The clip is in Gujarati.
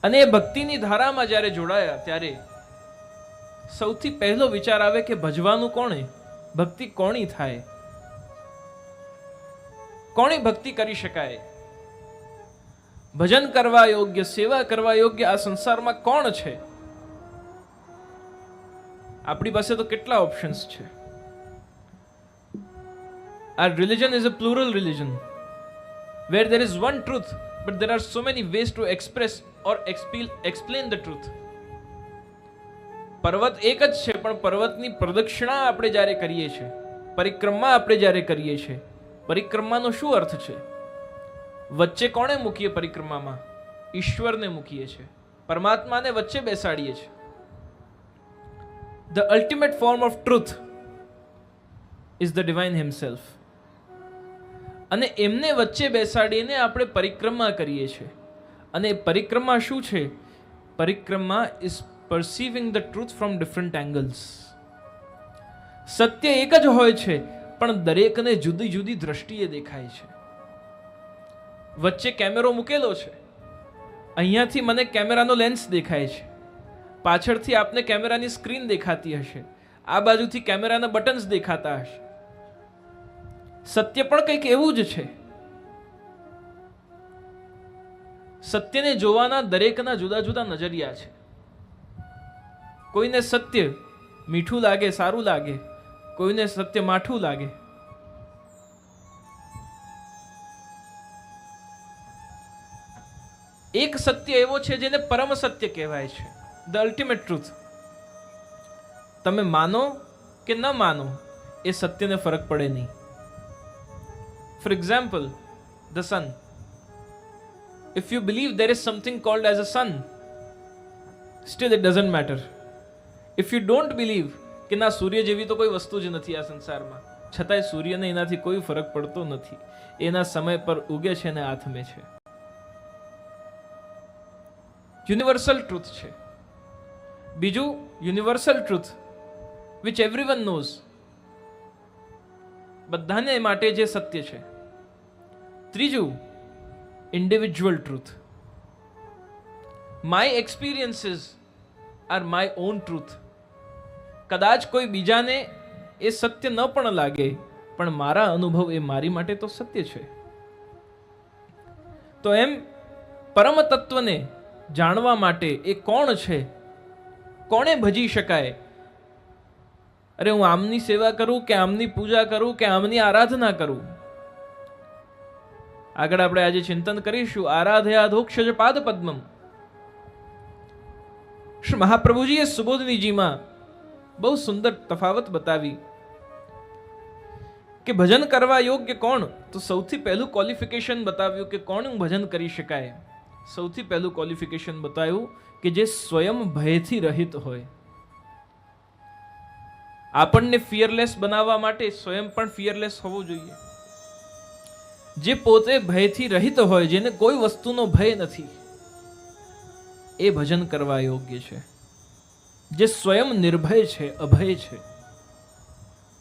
અને એ ભક્તિની ધારામાં જ્યારે જોડાયા ત્યારે સૌથી પહેલો વિચાર આવે કે ભજવાનું કોણે, ભક્તિ કોની થાય, કોની ભક્તિ કરી શકાય, ભજન કરવા યોગ્ય, સેવા કરવા યોગ્ય આ સંસારમાં કોણ છે? આપણી પાસે તો કેટલા ઓપ્શન્સ છે. Our religion is a plural religion where there is one truth but there are so many ways to express or explain the truth. પર્વત એક જ છે, પણ પર્વતની પ્રદક્ષિણા આપણે જ્યારે કરીએ છીએ, પરિક્રમા આપણે જ્યારે કરીએ છીએ, પરિક્રમાનો શું અર્થ છે? વચ્ચે કોણે મૂકીએ પરિક્રમામાં? ઈશ્વરને મૂકીએ છીએ, પરમાત્માને વચ્ચે બેસાડીએ છીએ. The ultimate form of truth is the divine himself. અને એમને વચ્ચે બેસાડીને આપણે પરિક્રમા કરીએ છીએ. અને પરિક્રમા શું છે? પરિક્રમા is perceiving the truth from different angles. સત્ય એક જ હોય છે, પણ દરેકને જુદી જુદી દ્રષ્ટિએ દેખાય છે. વચ્ચે કેમેરો મૂકેલો છે, અહીંયાથી મને કેમેરાનો લેન્સ દેખાય છે, પાછળથી આપને કેમેરાની સ્ક્રીન દેખાતી હશે, આ બાજુથી કેમેરાના બટન્સ દેખાતા હશે. સત્ય પણ કંઈક એવું જ છે. સત્યને જોવાના દરેકના જુદા જુદા નજરિયા છે. કોઈને સત્ય મીઠું લાગે, સારું લાગે, કોઈને સત્ય માઠું લાગે. એક સત્ય એવો છે જેને પરમ સત્ય કહેવાય છે, ધ અલ્ટિમેટ ટ્રુથ. તમે માનો કે ન માનો, એ સત્યને ફરક પડે નહીં. For example, the sun. If you believe there is something called as a sun, still it doesn't matter. If you don't believe કે ના સૂર્ય જેવી તો કોઈ વસ્તુ જ નથી આ સંસારમાં, છતાંય સૂર્યને એનાથી કોઈ ફરક પડતો નથી. એના સમય પર ઉગે છે અને આથમે છે. યુનિવર્સલ ટ્રુથ છે. બીજું universal truth which everyone knows, બધાને માટે જે સત્ય છે. ત્રીજું individual truth. My experiences are my own truth. કદાચ કોઈ બીજાને એ સત્ય ન પણ લાગે, પણ મારા અનુભવ એ મારી માટે તો સત્ય છે. તો એમ પરમ તત્વને જાણવા માટે એ કોણ છે, કોણે ભજી શકાય? અરે હું આમની સેવા કરું કે આમની પૂજા કરું કે આમની આરાધના કરું. આગળ આપણે આજે ચિંતન કરીશું આરાધયાધોક્ષજ પાદ પદ્મમ. શ્રી મહાપ્રભુજીએ સુબોધનીજીમાં બહુ સુંદર તફાવત બતાવી કે ભજન કરવા યોગ્ય કોણ. તો સૌથી પહેલું ક્વોલિફિકેશન બતાવ્યું કે કોણ ભજન કરી શકાય. સૌથી પહેલું ક્વોલિફિકેશન બતાવ્યું કે જે સ્વયં ભયથી રહિત હોય. આપણને ફિયરલેસ બનાવવા માટે સ્વયં પણ ફિયરલેસ હોવું જોઈએ. જે પોતે ભયથી રહિત હોય, જેને કોઈ વસ્તુનો ભય નથી, એ ભજન કરવા યોગ્ય છે. જે સ્વયં નિર્ભય છે, અભય છે.